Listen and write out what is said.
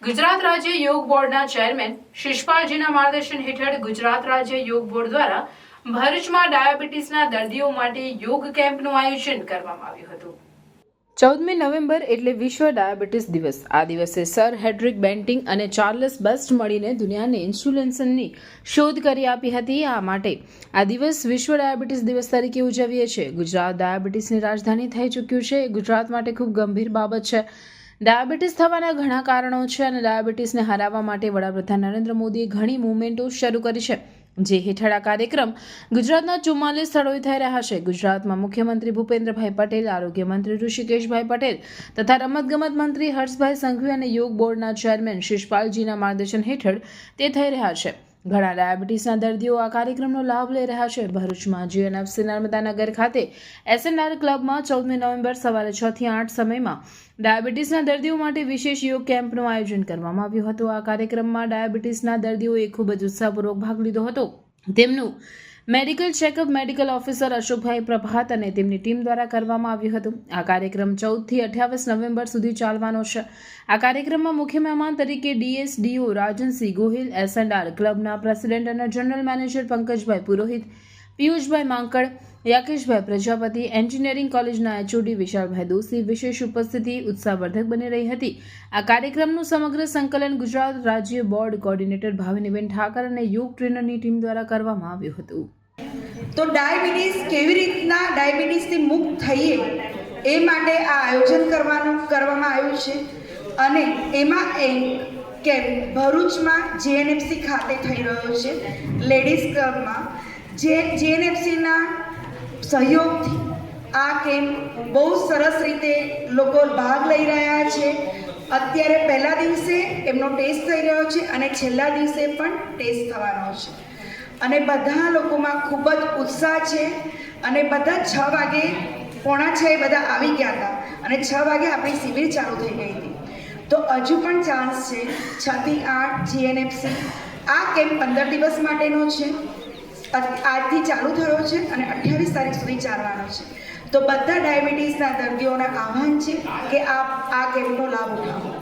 ગુજરાત રાજ્ય યોગ બોર્ડના ચેરમેન શિષપાલજીના માર્ગદર્શન હેઠળ ગુજરાત રાજ્ય યોગ બોર્ડ દ્વારા ભરૂચમાં ડાયાબિટીસના દર્દીઓ માટે યોગ કેમ્પનું આયોજન કરવામાં આવ્યું હતું। 14મી નવેમ્બર એટલે વિશ્વ ડાયાબિટીસ દિવસ। આ દિવસે સર હેડ્રિક બેન્ટિંગ અને ચાર્લ્સ બેસ્ટ મળીને દુનિયાને ઇન્સ્યુલિનની શોધ કરી આપી હતી। આ માટે આ દિવસ વિશ્વ ડાયાબિટીસ દિવસ તરીકે ઉજવીએ છીએ। ગુજરાત ડાયાબિટીસની રાજધાની થઈ ચૂક્યું છે। ગુજરાત માટે ખૂબ ગંભીર બાબત છે। ડાયાબિટીસ થવાના ઘણા કારણો છે અને ડાયાબિટીસને હરાવવા માટે વડાપ્રધાન નરેન્દ્ર મોદીએ ઘણી મૂવમેન્ટો શરૂ કરી છે, જે હેઠળ આ કાર્યક્રમ ગુજરાતના 44 સ્થળોએ થઈ રહ્યા છે। ગુજરાતમાં મુખ્યમંત્રી ભૂપેન્દ્રભાઈ પટેલ, આરોગ્ય મંત્રી ઋષિકેશભાઈ પટેલ તથા રમતગમત મંત્રી હર્ષભાઈ સંઘવી અને યોગ બોર્ડના ચેરમેન શિષપાલજીના માર્ગદર્શન હેઠળ તે થઈ રહ્યા છે। ઘણા ડાયાબિટીસના દર્દીઓ આ કાર્યક્રમનો લાભ લઈ રહ્યા છે। ભરૂચમાં જીએનએફસી નર્મદાનગર ખાતે એસએનઆર ક્લબમાં 14મી નવેમ્બર સવારે 6 થી 8 સમયમાં ડાયાબિટીસના દર્દીઓ માટે વિશેષ યોગ કેમ્પનું આયોજન કરવામાં આવ્યું હતું। આ કાર્યક્રમમાં ડાયાબિટીસના દર્દીઓએ ખૂબ જ ઉત્સાહપૂર્વક ભાગ લીધો હતો। તેમનું મેડિકલ ચેકઅપ મેડિકલ ઓફિસર અશોકભાઈ પ્રભાત અને તેમની ટીમ દ્વારા કરવામાં આવ્યું હતું। આ કાર્યક્રમ 14 થી 28 નવેમ્બર સુધી ચાલવાનો છે। આ કાર્યક્રમમાં મુખ્ય મહેમાન તરીકે ડીએસડીઓ રાજનસિંહ ગોહિલ, એસએનઆર ક્લબના પ્રેસિડેન્ટ અને જનરલ મેનેજર પંકજભાઈ પુરોહિત, પિયુષભાઈ માંકડ, યાકેશભાઈ પ્રજાપતિ, એન્જિનિયરિંગ કોલેજના એચઓડી વિશાલભાઈ દોશી વિશેષ ઉપસ્થિતિ ઉત્સાહવર્ધક બની રહી હતી। આ કાર્યક્રમનું સમગ્ર સંકલન ગુજરાત રાજ્ય બોર્ડ કોર્ડિનેટર ભાવિનીબેન ઠાકર અને યોગ ટ્રેનરની ટીમ દ્વારા કરવામાં આવ્યું હતું। તો ડાયાબિટીસ કેવી રીતના ડાયાબિટીસથી મુક્ત થઈએ એ માટે આ આયોજન કરવામાં આવ્યું છે અને એમાં કે ભરૂચમાં જીએનએફસી ખાતે થઈ રહ્યો છે લેડીઝ ક્લબમાં જીએનએફસીના સહયોગથી આ કેમ્પ બહુ સરસ રીતે લોકો ભાગ લઈ રહ્યા છે। અત્યારે પહેલા દિવસે એમનો ટેસ્ટ થઈ રહ્યો છે અને છેલ્લા દિવસે પણ ટેસ્ટ થવાનો છે અને બધા લોકોમાં ખૂબ જ ઉત્સાહ છે અને બધા 6 વાગે 5:45 બધા આવી ગયા હતા અને 6 વાગે આપણી શિબિર ચાલુ થઈ ગઈ હતી। તો હજુ પણ ચાન્સ છે। 6 થી 8 જીએનએફસી આ કેમ્પ 15 દિવસ માટેનો છે। આજથી ચાલુ થયો છે અને 28 તારીખ સુધી ચાલવાનો છે। તો બધા ડાયાબિટીસના દર્દીઓને આહ્વાન છે કે આપ આ કેમ્પનો લાભ ઉઠાવો।